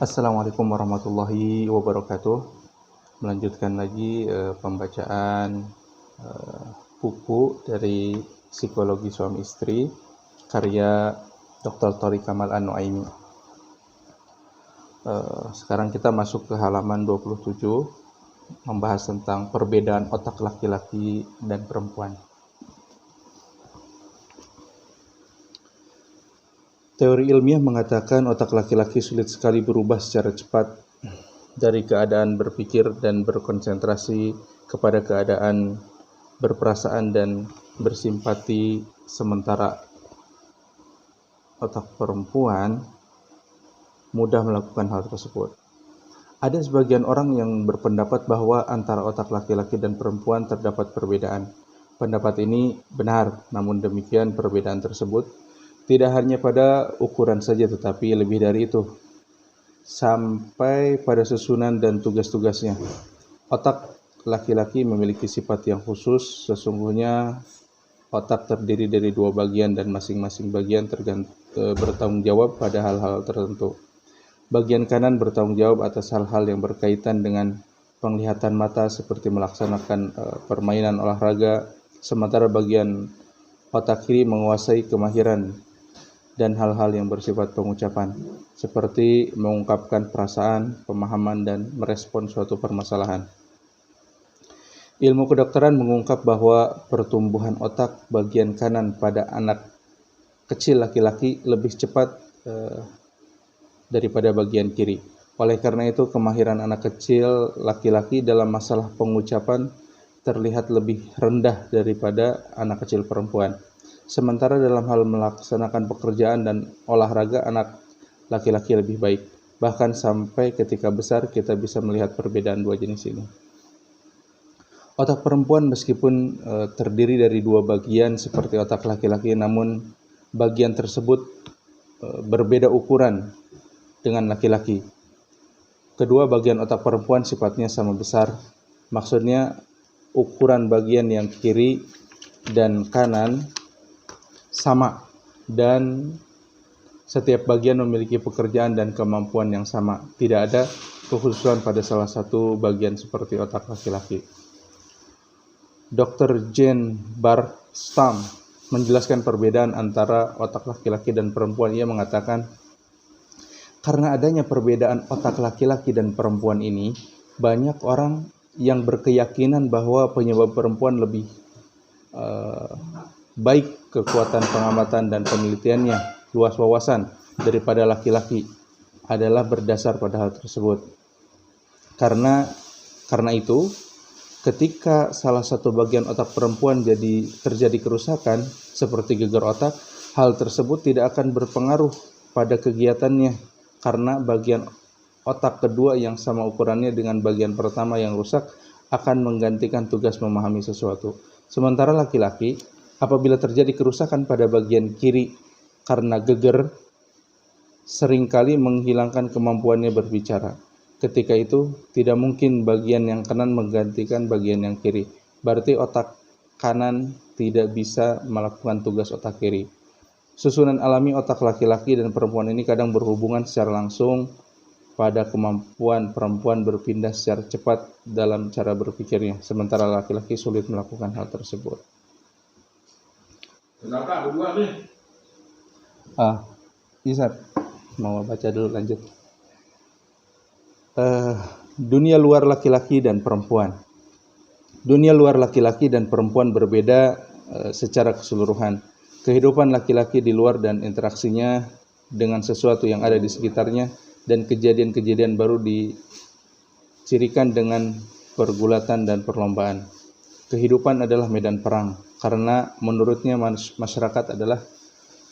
Assalamualaikum warahmatullahi wabarakatuh. Melanjutkan lagi pembacaan buku dari Psikologi Suami Istri karya Dr. Thoriq Kamal An-Nuaimi. Sekarang kita masuk ke halaman 27, membahas tentang perbedaan otak laki-laki dan perempuan. Teori ilmiah mengatakan otak laki-laki sulit sekali berubah secara cepat dari keadaan berpikir dan berkonsentrasi kepada keadaan berperasaan dan bersimpati, sementara otak perempuan mudah melakukan hal tersebut. Ada sebagian orang yang berpendapat bahwa antara otak laki-laki dan perempuan terdapat perbedaan. Pendapat ini benar, namun demikian perbedaan tersebut tidak hanya pada ukuran saja, tetapi lebih dari itu, sampai pada susunan dan tugas-tugasnya. Otak laki-laki memiliki sifat yang khusus. Sesungguhnya otak terdiri dari dua bagian dan masing-masing bagian bertanggung jawab pada hal-hal tertentu. Bagian kanan bertanggung jawab atas hal-hal yang berkaitan dengan penglihatan mata seperti melaksanakan permainan olahraga, sementara bagian otak kiri menguasai kemahiran dan hal-hal yang bersifat pengucapan, seperti mengungkapkan perasaan, pemahaman, dan merespon suatu permasalahan. Ilmu kedokteran mengungkap bahwa pertumbuhan otak bagian kanan pada anak kecil laki-laki lebih cepat daripada bagian kiri. Oleh karena itu, kemahiran anak kecil laki-laki dalam masalah pengucapan terlihat lebih rendah daripada anak kecil perempuan. Sementara dalam hal melaksanakan pekerjaan dan olahraga, anak laki-laki lebih baik. Bahkan sampai ketika besar kita bisa melihat perbedaan dua jenis ini. Otak perempuan meskipun terdiri dari dua bagian seperti otak laki-laki, namun bagian tersebut berbeda ukuran dengan laki-laki. Kedua bagian otak perempuan sifatnya sama besar. Maksudnya ukuran bagian yang kiri dan kanan sama, dan setiap bagian memiliki pekerjaan dan kemampuan yang sama. Tidak ada kekhususan pada salah satu bagian seperti otak laki-laki. Dr. Jane Barstam menjelaskan perbedaan antara otak laki-laki dan perempuan. Ia mengatakan, karena adanya perbedaan otak laki-laki dan perempuan ini, banyak orang yang berkeyakinan bahwa penyebab perempuan lebih baik kekuatan pengamatan dan penelitiannya, luas wawasan daripada laki-laki adalah berdasar pada hal tersebut. Karena itu, ketika salah satu bagian otak perempuan terjadi kerusakan seperti gegar otak, hal tersebut tidak akan berpengaruh pada kegiatannya karena bagian otak kedua yang sama ukurannya dengan bagian pertama yang rusak akan menggantikan tugas memahami sesuatu. Sementara laki-laki, apabila terjadi kerusakan pada bagian kiri karena geger, seringkali menghilangkan kemampuannya berbicara. Ketika itu, tidak mungkin bagian yang kanan menggantikan bagian yang kiri. Berarti otak kanan tidak bisa melakukan tugas otak kiri. Susunan alami otak laki-laki dan perempuan ini kadang berhubungan secara langsung pada kemampuan perempuan berpindah secara cepat dalam cara berpikirnya, sementara laki-laki sulit melakukan hal tersebut. Kenapa berdua nih? Isat, mau baca dulu lanjut. Dunia luar laki-laki dan perempuan. Dunia luar laki-laki dan perempuan berbeda secara keseluruhan. Kehidupan laki-laki di luar dan interaksinya dengan sesuatu yang ada di sekitarnya dan kejadian-kejadian baru dicirikan dengan pergulatan dan perlombaan. Kehidupan adalah medan perang, karena menurutnya masyarakat adalah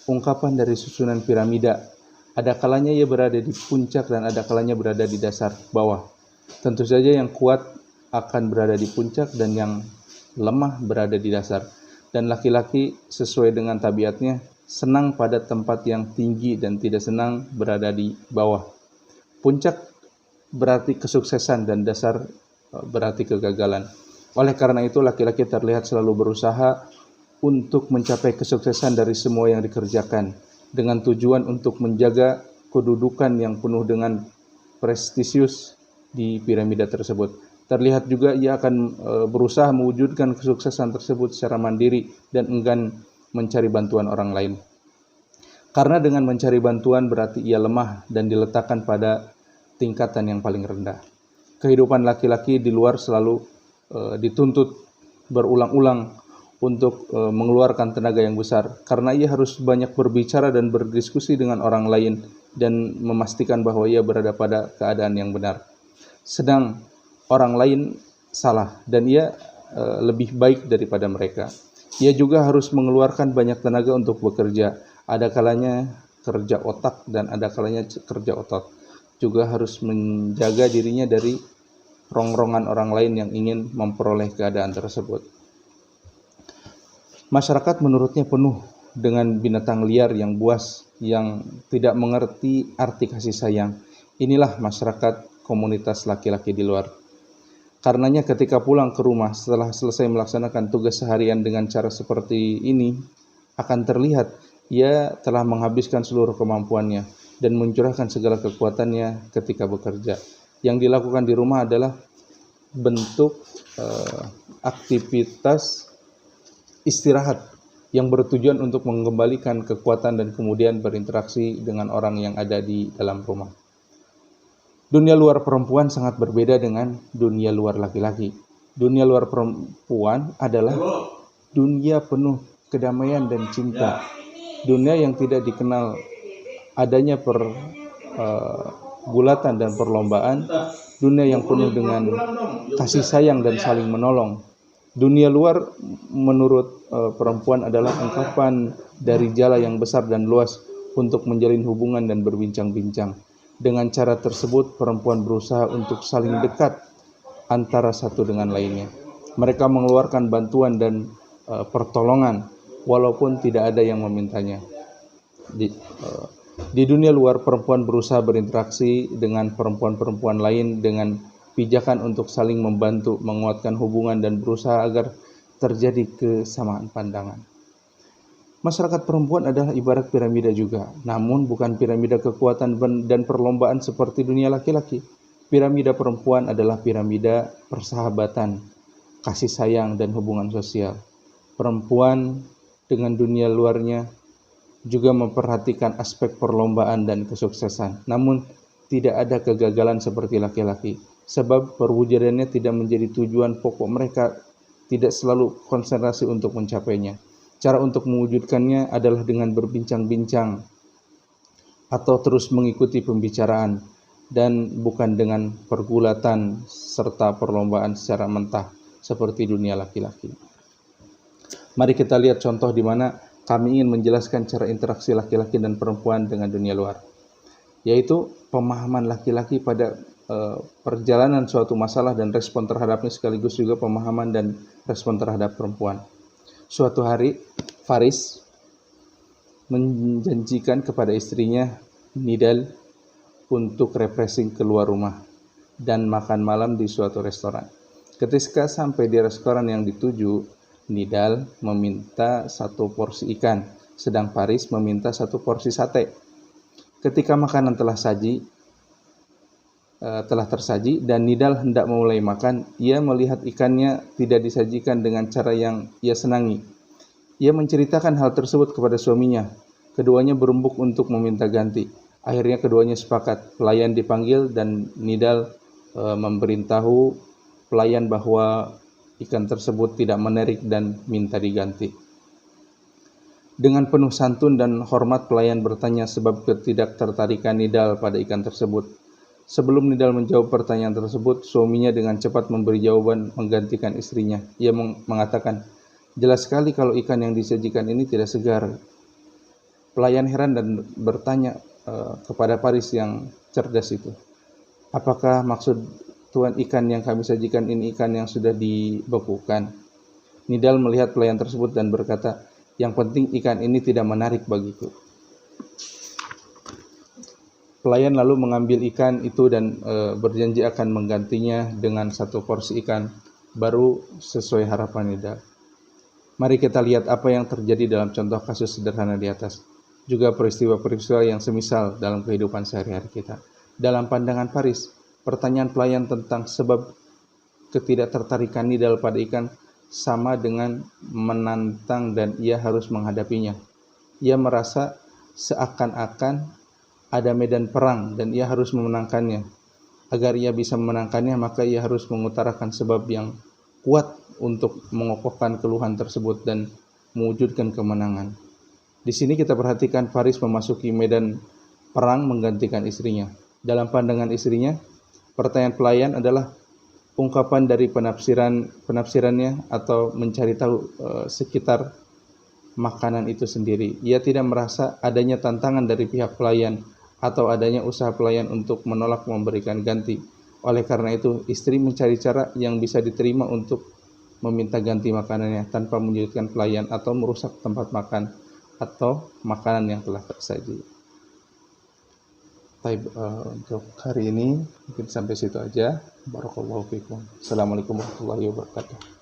ungkapan dari susunan piramida. Ada kalanya ia berada di puncak dan ada kalanya berada di dasar bawah. Tentu saja yang kuat akan berada di puncak dan yang lemah berada di dasar. Dan laki-laki sesuai dengan tabiatnya senang pada tempat yang tinggi dan tidak senang berada di bawah. Puncak berarti kesuksesan dan dasar berarti kegagalan. Oleh karena itu, laki-laki terlihat selalu berusaha untuk mencapai kesuksesan dari semua yang dikerjakan, dengan tujuan untuk menjaga kedudukan yang penuh dengan prestisius di piramida tersebut. Terlihat juga ia akan berusaha mewujudkan kesuksesan tersebut secara mandiri dan enggan mencari bantuan orang lain. Karena dengan mencari bantuan berarti ia lemah dan diletakkan pada tingkatan yang paling rendah. Kehidupan laki-laki di luar selalu dituntut berulang-ulang untuk mengeluarkan tenaga yang besar, karena ia harus banyak berbicara dan berdiskusi dengan orang lain dan memastikan bahwa ia berada pada keadaan yang benar. Sedang orang lain salah dan ia lebih baik daripada mereka. Ia juga harus mengeluarkan banyak tenaga untuk bekerja. Ada kalanya kerja otak dan ada kalanya kerja otot. Juga harus menjaga dirinya dari rongrongan orang lain yang ingin memperoleh keadaan tersebut. Masyarakat menurutnya penuh dengan binatang liar yang buas, yang tidak mengerti arti kasih sayang. Inilah masyarakat komunitas laki-laki di luar. Karenanya ketika pulang ke rumah setelah selesai melaksanakan tugas seharian dengan cara seperti ini, akan terlihat ia telah menghabiskan seluruh kemampuannya dan mencurahkan segala kekuatannya ketika bekerja. Yang dilakukan di rumah adalah bentuk aktivitas istirahat yang bertujuan untuk mengembalikan kekuatan dan kemudian berinteraksi dengan orang yang ada di dalam rumah. Dunia luar perempuan sangat berbeda dengan dunia luar laki-laki. Dunia luar perempuan adalah dunia penuh kedamaian dan cinta. Dunia yang tidak dikenal adanya pergulatan dan perlombaan. Dunia yang penuh dengan kasih sayang dan saling menolong. Dunia luar menurut perempuan adalah ungkapan dari jala yang besar dan luas untuk menjalin hubungan dan berbincang-bincang. Dengan cara tersebut perempuan berusaha untuk saling dekat antara satu dengan lainnya. Mereka mengeluarkan bantuan dan pertolongan walaupun tidak ada yang memintanya. Di dunia luar perempuan berusaha berinteraksi dengan perempuan-perempuan lain dengan pijakan untuk saling membantu, menguatkan hubungan dan berusaha agar terjadi kesamaan pandangan. Masyarakat perempuan adalah ibarat piramida juga, namun bukan piramida kekuatan dan perlombaan seperti dunia laki-laki. Piramida perempuan adalah piramida persahabatan, kasih sayang dan hubungan sosial. Perempuan dengan dunia luarnya juga memperhatikan aspek perlombaan dan kesuksesan, namun tidak ada kegagalan seperti laki-laki. Sebab perwujudannya tidak menjadi tujuan pokok mereka, tidak selalu konsentrasi untuk mencapainya. Cara untuk mewujudkannya adalah dengan berbincang-bincang atau terus mengikuti pembicaraan dan bukan dengan pergulatan serta perlombaan secara mentah seperti dunia laki-laki. Mari kita lihat contoh di mana kami ingin menjelaskan cara interaksi laki-laki dan perempuan dengan dunia luar, yaitu pemahaman laki-laki pada perjalanan suatu masalah dan respon terhadapnya, sekaligus juga pemahaman dan respon terhadap perempuan. Suatu hari, Faris menjanjikan kepada istrinya, Nidal, untuk refreshing keluar rumah dan makan malam di suatu restoran. Ketika sampai di restoran yang dituju, Nidal meminta 1 porsi ikan, sedang Faris meminta 1 porsi sate. Ketika makanan telah tersaji dan Nidal hendak memulai makan, ia melihat ikannya tidak disajikan dengan cara yang ia senangi. Ia menceritakan hal tersebut kepada suaminya. Keduanya berembuk untuk meminta ganti. Akhirnya keduanya sepakat. Pelayan dipanggil dan Nidal memberitahu pelayan bahwa ikan tersebut tidak menarik dan minta diganti. Dengan penuh santun dan hormat pelayan bertanya sebab ketidaktertarikan Nidal pada ikan tersebut. Sebelum Nidal menjawab pertanyaan tersebut, suaminya dengan cepat memberi jawaban menggantikan istrinya. Ia mengatakan, "Jelas sekali kalau ikan yang disajikan ini tidak segar." Pelayan heran dan bertanya kepada Faris yang cerdas itu, "Apakah maksud Tuan ikan yang kami sajikan ini ikan yang sudah dibekukan?" Nidal melihat pelayan tersebut dan berkata, "Yang penting ikan ini tidak menarik bagiku." Pelayan lalu mengambil ikan itu dan berjanji akan menggantinya dengan 1 porsi ikan baru sesuai harapan Nidal. Mari kita lihat apa yang terjadi dalam contoh kasus sederhana di atas. Juga peristiwa-peristiwa yang semisal dalam kehidupan sehari-hari kita. Dalam pandangan Faris, pertanyaan pelayan tentang sebab ketidaktertarikan nidal pada ikan sama dengan menantang dan ia harus menghadapinya. Ia merasa seakan-akan ada medan perang dan ia harus memenangkannya. Agar ia bisa memenangkannya, maka ia harus mengutarakan sebab yang kuat untuk mengokohkan keluhan tersebut dan mewujudkan kemenangan. Di sini kita perhatikan Faris memasuki medan perang menggantikan istrinya. Dalam pandangan istrinya, pertanyaan pelayan adalah ungkapan dari penafsirannya atau mencari tahu sekitar makanan itu sendiri. Ia tidak merasa adanya tantangan dari pihak pelayan atau adanya usaha pelayan untuk menolak memberikan ganti. Oleh karena itu, istri mencari cara yang bisa diterima untuk meminta ganti makanannya tanpa menyulitkan pelayan atau merusak tempat makan atau makanan yang telah tersaji. Baik, untuk hari ini mungkin sampai situ aja. Barakallahu fikum. Assalamualaikum warahmatullahi wabarakatuh.